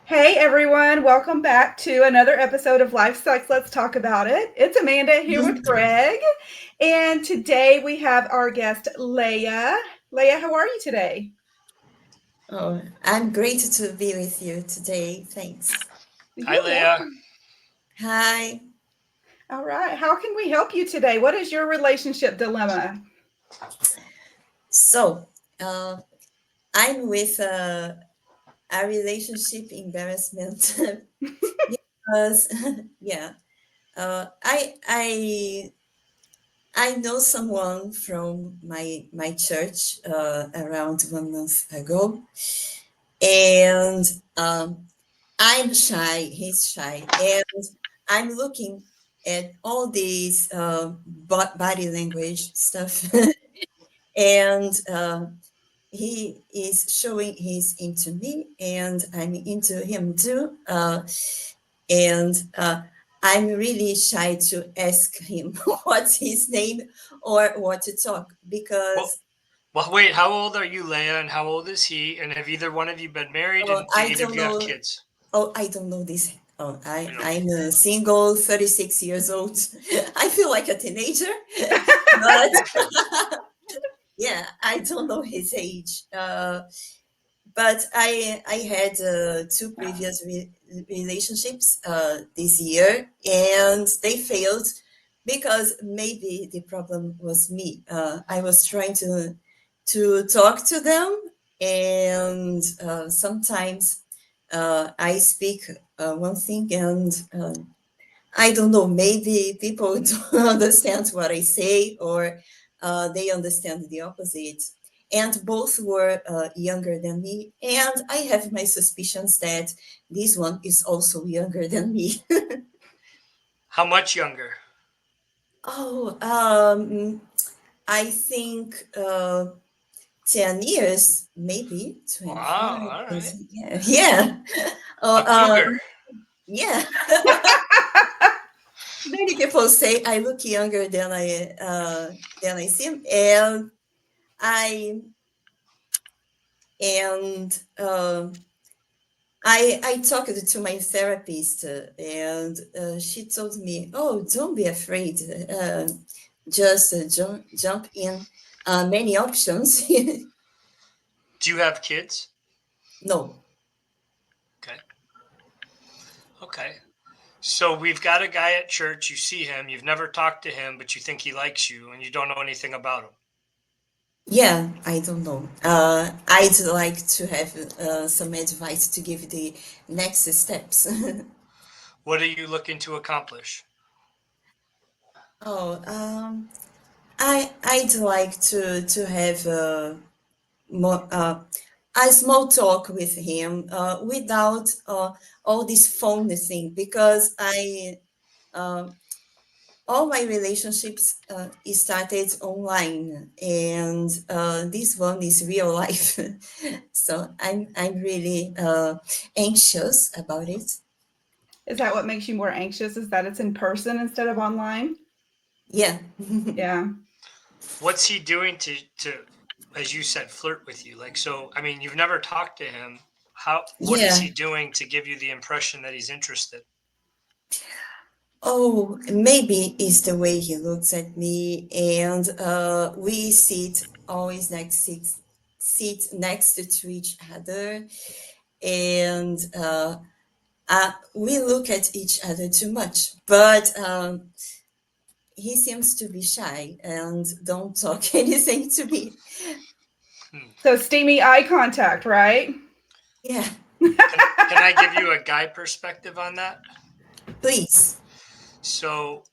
Hey everyone, welcome back to another episode of Life Sucks. Let's talk about it. It's Amanda here with Greg, and today we have our guest Layeh. Layeh, how are you today? Oh, I'm great to be with you today. Thanks. Hi, You're Leah. welcome. Hi. All right, how can we help you today? What is your relationship dilemma? So, uh, I'm with a relationship embarrassment because, yeah, I know someone from my church around 1 month ago, and I'm shy. He's shy, and I'm looking at all these body language stuff, and he is showing he's into me, and I'm into him too. And I'm really shy to ask him what's his name or what to talk Well, because wait. How old are you, Leah, and how old is he? And have either one of you been married? And do I either of don't you have know. kids? Oh, I don't know this. Oh, You know. I'm a single, 36 years old. I feel like a teenager, but yeah, I don't know his age. But I had two previous relationships this year, and they failed because maybe the problem was me. I was trying to talk to them, and sometimes I speak one thing, and I don't know. Maybe people don't understand what I say, or they understand the opposite. And both were younger than me, and I have my suspicions that this one is also younger than me. How much younger? Oh, I think 10 years, maybe Wow. 25. All right. Yeah, yeah. A Uh, cougar. yeah. Many people say I look younger than I seem, and I and I talked to my therapist, and she told me, "Oh, don't be afraid. Just jump in. Many options." Do you have kids? No. Okay. Okay. So we've got a guy at church. You see him. You've never talked to him, but you think he likes you, and you don't know anything about him. Yeah, I don't know. I'd like to have some advice to give the next steps. What are you looking to accomplish? Oh, I'd like to have more, a small talk with him without all this phone thing because I all my relationships started online, and this one is real life. So I'm really anxious about it. Is that what makes you more anxious? Is that it's in person instead of online? Yeah. Yeah. What's he doing to, as you said, flirt with you? Like, so, I mean, you've never talked to him. What is Yeah. he doing to give you the impression that he's interested? Oh, maybe it's the way he looks at me, and we sit always sit next to each other, and we look at each other too much. But he seems to be shy and don't talk anything to me. Hmm. So steamy eye contact, right? Yeah, Can I give you a guy perspective on that? please. So,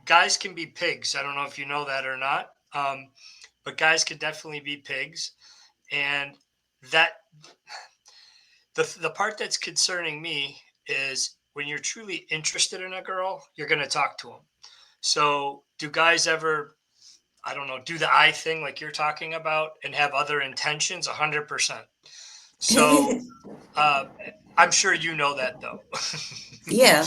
guys can be pigs. I don't know if you know that or not, but guys can definitely be pigs, and that the part that's concerning me is when you're truly interested in a girl, you're going to talk to them. So, do guys ever, I don't know, do the eye thing like you're talking about and have other intentions? 100%. So, uh, I'm sure you know that though. Yeah.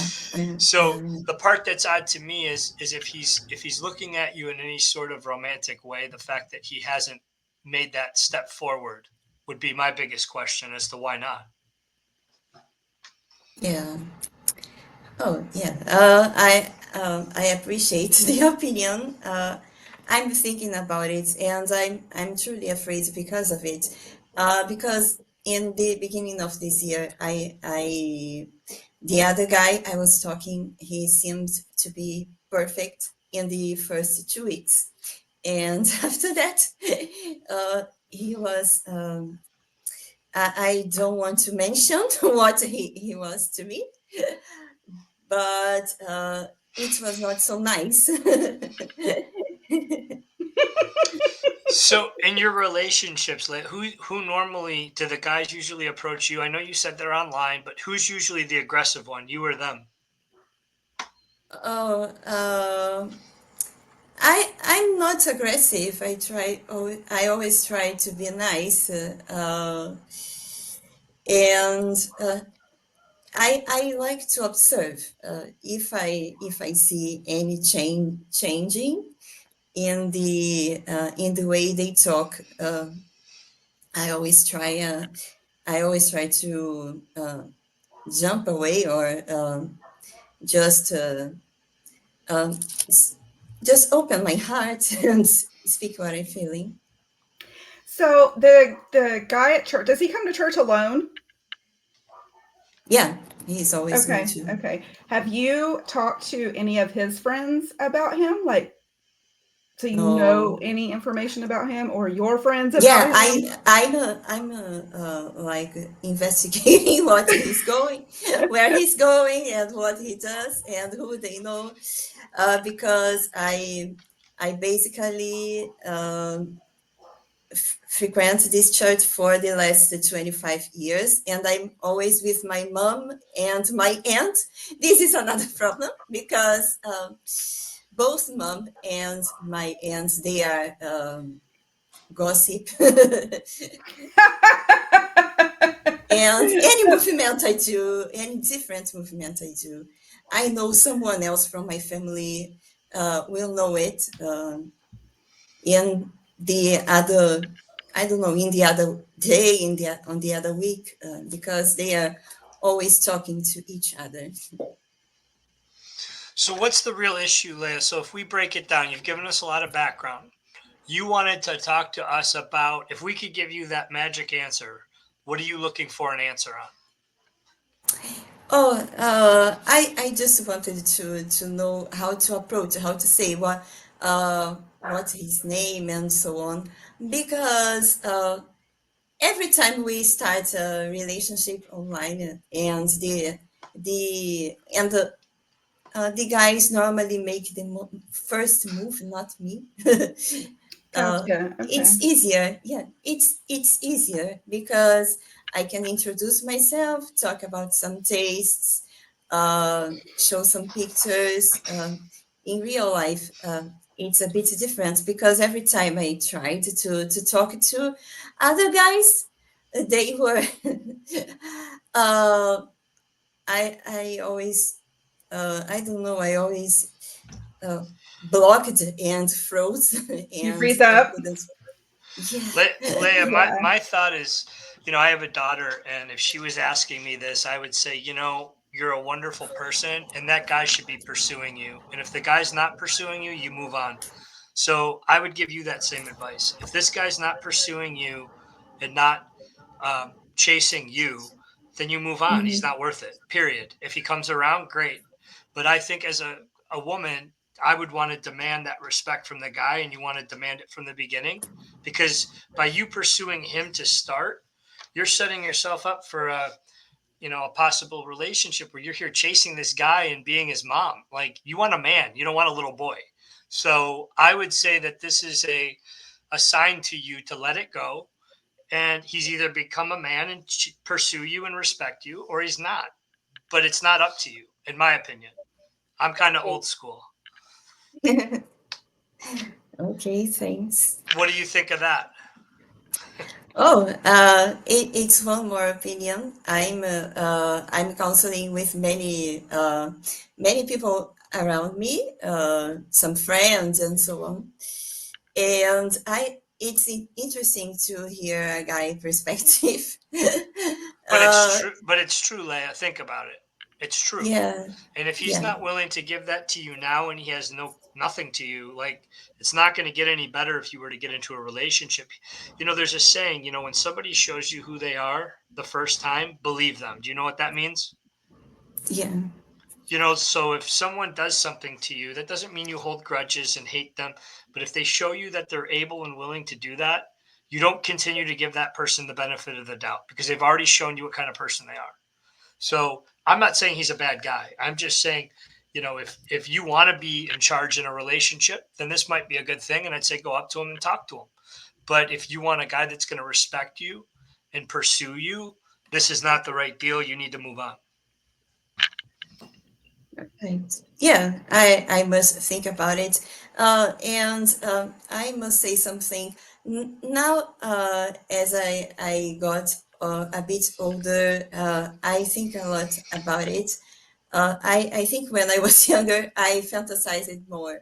So the part that's odd to me is if he's looking at you in any sort of romantic way, the fact that he hasn't made that step forward would be my biggest question as to why not. Yeah. Oh, yeah. I appreciate the opinion. I'm thinking about it, and I'm truly afraid because of it. Because in the beginning of this year, I the other guy I was talking, he seemed to be perfect in the first 2 weeks, and after that, he was. I don't want to mention what he was to me, but it was not so nice. So, in your relationships, like who normally do the guys usually approach you? I know you said they're online, but who's usually the aggressive one, you or them? Oh, I'm not aggressive. I always try to be nice, and I like to observe. If I see any changing in the way they talk, I always try. I always try to jump away or just um, s- just open my heart and speak what I'm feeling. So the guy at church, does he come to church alone? Yeah, he's always me Okay, too. okay. Have you talked to any of his friends about him? Like, so you know Oh, any information about him or your friends about yeah, him? I'm like investigating what he's going, where he's going, and what he does, and who they know, because I basically frequent this church for the last 25 years, and I'm always with my mom and my aunt. This is another problem because both mom and my aunt, they are gossip. And any movement I do, any different movement I do, I know someone else from my family will know it. In the other, I don't know, in the other day, on the other week, because they are always talking to each other. So, what's the real issue, Leah? So, if we break it down, you've given us a lot of background. You wanted to talk to us about if we could give you that magic answer, what are you looking for an answer on? Oh, I just wanted to know how to approach, how to say what's his name and so on, because every time we start a relationship online and the guys normally make the first move, not me. Gotcha. Okay. It's easier. Yeah, it's easier because I can introduce myself, talk about some tastes, show some pictures. In real life, it's a bit different because every time I tried to talk to other guys, they were. uh, I always I don't know. I always uh, blocked and froze You and freeze up? couldn't. Yeah, Leah, yeah. Yeah. my thought is, I have a daughter, and if she was asking me this, I would say, you're a wonderful person, and that guy should be pursuing you. And if the guy's not pursuing you, you move on. So I would give you that same advice. If this guy's not pursuing you and not chasing you, then you move on. He's Hmm. not worth it, period. If he comes around, great. But I think as a woman, I would want to demand that respect from the guy, and you want to demand it from the beginning, because by you pursuing him to start, you're setting yourself up for a possible relationship where you're here chasing this guy and being his mom. Like, you want a man, you don't want a little boy. So I would say that this is a sign to you to let it go, and he's either become a man and pursue you and respect you, or he's not. But it's not up to you, in my opinion. I'm kind of old school. Okay, thanks. What do you think of that? Oh, it's one more opinion. I'm counseling with many people around me, some friends and so on. And it's interesting to hear a guy perspective. But it's uh, true. But it's true, Leia. Think about it. It's true. Yeah, And if he's yeah, not willing to give that to you now and he has nothing to you, like it's not going to get any better if you were to get into a relationship. There's a saying, when somebody shows you who they are the first time, believe them. Do you know what that means? yeah. So if someone does something to you, that doesn't mean you hold grudges and hate them. But if they show you that they're able and willing to do that, you don't continue to give that person the benefit of the doubt because they've already shown you what kind of person they are. So I'm not saying he's a bad guy. I'm just saying, if you want to be in charge in a relationship, then this might be a good thing. And I'd say go up to him and talk to him. But if you want a guy that's going to respect you and pursue you, this is not the right deal. You need to move on. Right. Yeah, I must think about it. And I must say something. Now, as I got a bit older, I think a lot about it. I think when I was younger, I fantasized it more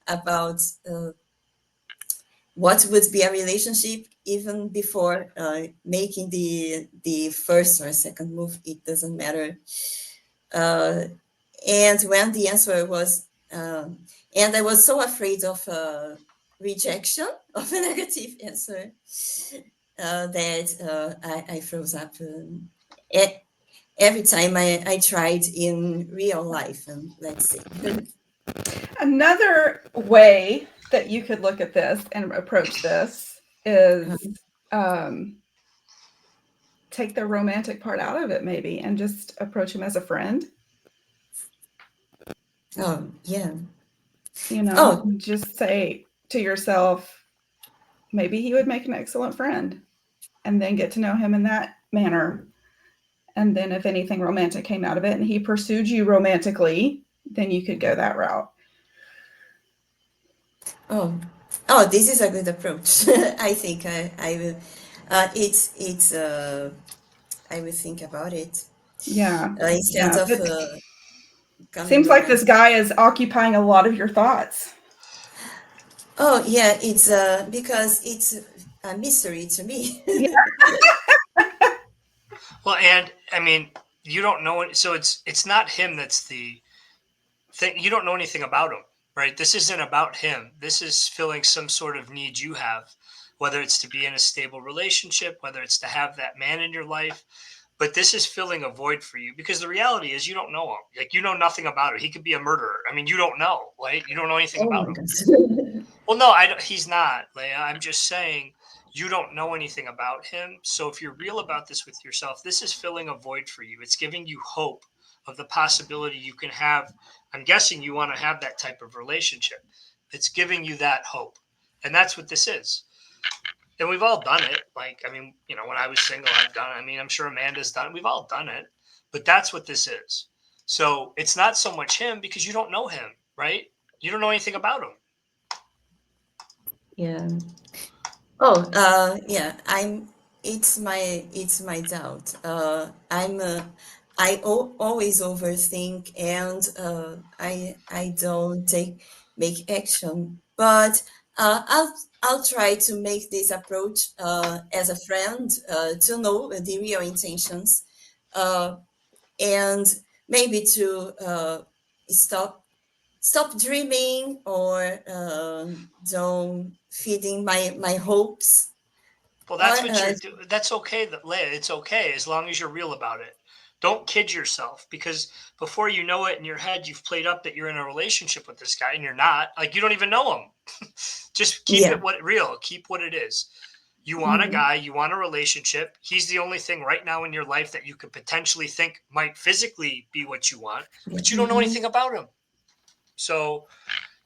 about what would be a relationship even before making the first or second move. It doesn't matter. Uh, and when the answer was, and I was so afraid of rejection of a negative answer that I froze up e- every time I tried in real life, let's say. Another way that you could look at this and approach this is um, take the romantic part out of it, maybe, and just approach him as a friend. Oh, yeah. Oh, Just say to yourself, maybe he would make an excellent friend, and then get to know him in that manner. And then, if anything romantic came out of it and he pursued you romantically, then you could go that route. oh, oh, this is a good approach. I think I will, I will think about it Yeah. instead Yeah. of But coming seems like this romantic. guy is occupying a lot of your thoughts. Oh, yeah, it's because it's a mystery to me. Yeah. Well, and I mean, you don't know it. So it's not him that's the thing. You don't know anything about him, right? This isn't about him. This is filling some sort of need you have, whether it's to be in a stable relationship, whether it's to have that man in your life. But this is filling a void for you because the reality is you don't know him. Like you know nothing about it. He could be a murderer. I mean, you don't know, right? You don't know anything Oh about my him. God. Well, no, I don't, he's not, Leia. I'm just saying you don't know anything about him. So if you're real about this with yourself, this is filling a void for you. It's giving you hope of the possibility you can have. I'm guessing you want to have that type of relationship. It's giving you that hope. And that's what this is. And we've all done it. Like, I mean, when I was single, I've done it. I mean, I'm sure Amanda's done it. We've all done it. But that's what this is. So it's not so much him because you don't know him, right? You don't know anything about him. Yeah. Oh, yeah. It's my doubt. Always overthink, and I don't make action. But I'll try to make this approach as a friend to know the real intentions, uh, and maybe to stop dreaming or don't feeding my hopes. Well, that's Or what you're doing. That's okay, Leia. It's okay as long as you're real about it. Don't kid yourself because before you know it in your head, you've played up that you're in a relationship with this guy and you're not. Like you don't even know him. Just keep yeah. it real. Keep what it is. You want a Mhm. guy, you want a relationship. He's the only thing right now in your life that you could potentially think might physically be what you want, Yeah. but you don't know Mhm. anything about him. So,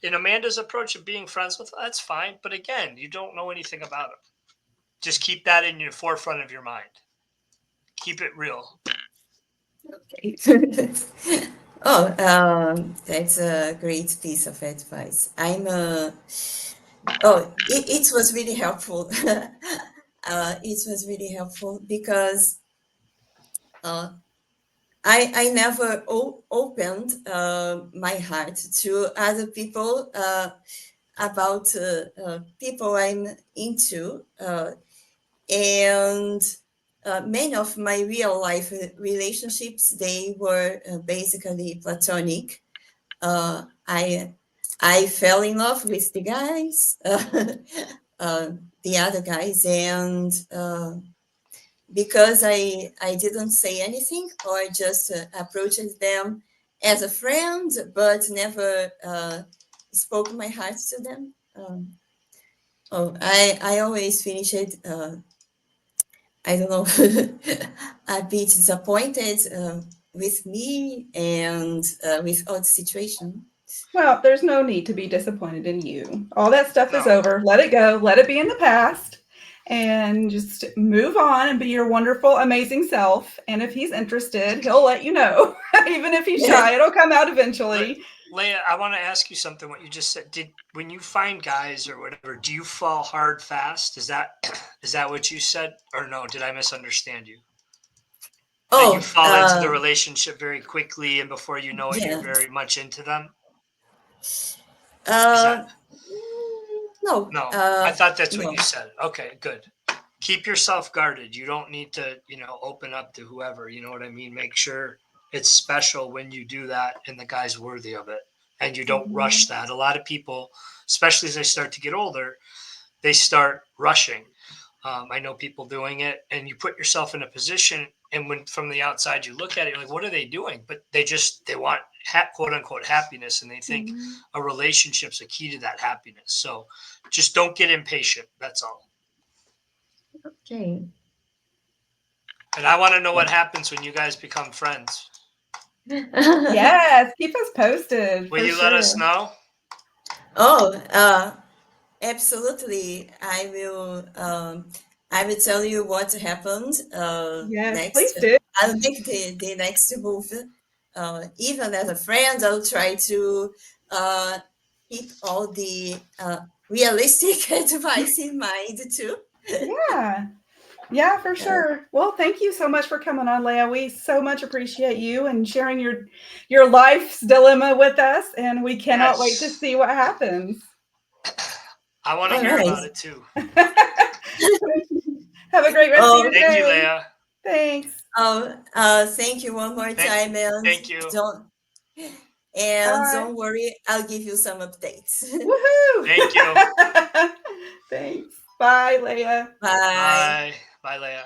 in Amanda's approach of being friends with, that's fine. But again, you don't know anything about him. Just keep that in your forefront of your mind. Keep it real. Okay. Oh, that's a great piece of advice. It was really helpful. It was really helpful because uh, I never opened my heart to other people about people I'm into, and many of my real life relationships, they were basically platonic. I fell in love with the guys, the other guys, and because I didn't say anything or just approached them as a friend, but never spoke my heart to them. I always finish it. I don't know, a bit disappointed with me and with all the situation. Well, there's no need to be disappointed in you. All that stuff is No. over. Let it go. Let it be in the past and just move on and be your wonderful, amazing self. And if he's interested, he'll let you know. Even if he's shy, it'll come out eventually. Layeh, I want to ask you something. What you just said. Did when you find guys or whatever, do you fall hard fast? Is that is that what you said, or no? Did I misunderstand you? That you Oh, fall into the relationship very quickly, and before you know it, you're yes. very much into them. Is that Uh, no, no? I thought that's what you no. said. Okay, good. Keep yourself guarded. You don't need to, open up to whoever. You know what I mean? Make sure it's special when you do that and the guy's worthy of it. And you don't rush Mhm. that. A lot of people, especially as they start to get older, they start rushing. I know people doing it, and you put yourself in a position, and when from the outside you look at it, you're like, what are they doing? But they want quote unquote happiness, and they think Mhm. a relationship's a key to that happiness. So just don't get impatient. That's all. Okay. And I want to know what happens when you guys become friends. Yes, keep us posted Will for you let sure. us know? Oh, absolutely. I will tell you what happened Yes, please next. do. I'll make the next move. Even as a friend, I'll try to uh, keep all the realistic advice in mind too. Yeah. Yeah, for Uh, sure. Well, thank you so much for coming on, Leah. We so much appreciate you and sharing your life's dilemma with us, and we cannot wait to Yes. see what happens. I want to all hear right. about it too. Have a great rest of your Oh, Thank you, day. Layeh. Thanks. thank you one more Thank, time, thank you. and Bye. don't worry, I'll give you some updates. Woohoo! Thank you. Thanks. Bye, Leah. Bye. Bye. Bye, Layeh.